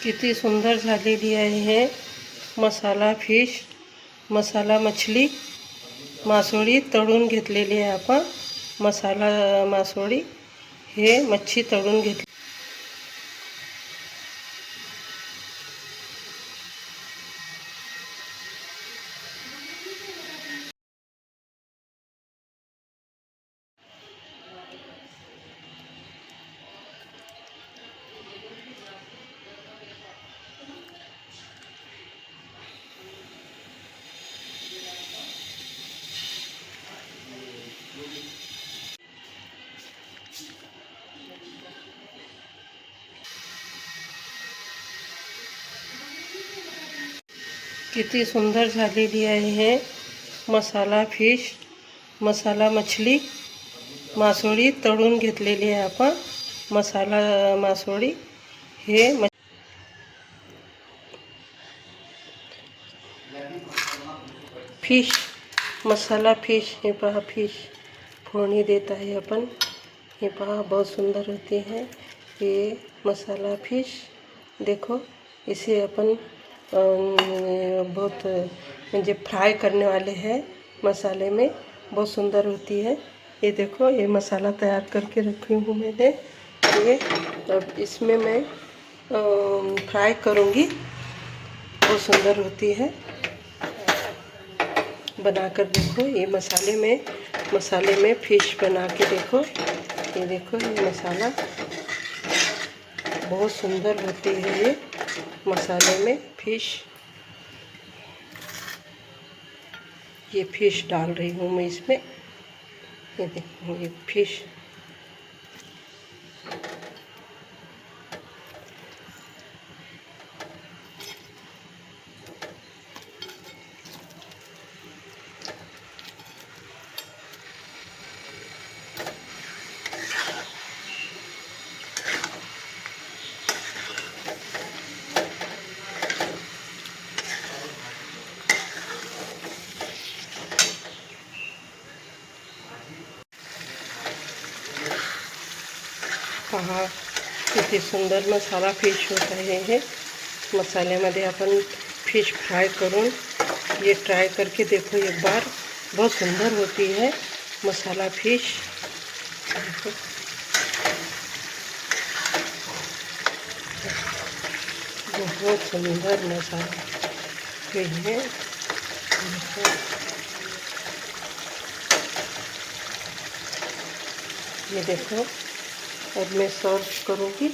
किती सुंदर झालेली आहे हे मसाला फिश, मसाला मछली, मासोळी तळून घेतलेली आहे आपण. मसाला मासोळी हे मच्छी तळून घेतली. किती सुंदर झालेली आहे हे मसाला फिश, मसाला मछली, मासोळी तळून घेतलेली आहे आपण. मसाला मासोळी हे फिश, मसाला फिश. हे पहा फिश फोड़नी देता है अपन. ये पहा बहुत सुंदर होती है ये मसाला फिश. देखो इसे अपन बहुत म्हणजे फ्राई करने वाले हैं मसाले में. बहुत सुंदर होती है. ये देखो ये मसाला तैयार करके रखी हूँ मैंने. ये अब इसमें मैं फ्राई करूँगी. बहुत सुंदर होती है. बनाकर देखो ये मसाले में फिश बना के देखो. ये देखो ये मसाला बहुत सुंदर होती है ये मसाले में फिश. ये फिश डाल रही हूँ मैं इसमें. ये देखो ये फिश. पहा किती सुंदर मसाला फिश होता है हे. मसाल्यामध्ये आपण फिश फ्राई करून ये ट्राई करके देखो एक बार. बहुत सुंदर होती है मसाला फिश. बहुत सुंदर मसाला फिश है. ये देखो अब मैं सर्व करूँगी.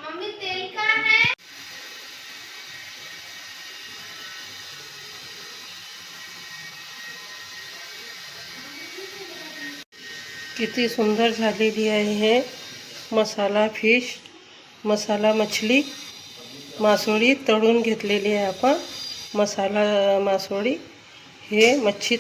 मम्मी तेल का है. किती सुंदर झालेली आहे हे मसाला फिश, मसाला मछली, मासोळी तळून घेतलेली आहे आपण. मसाला मासोळी हे मच्छी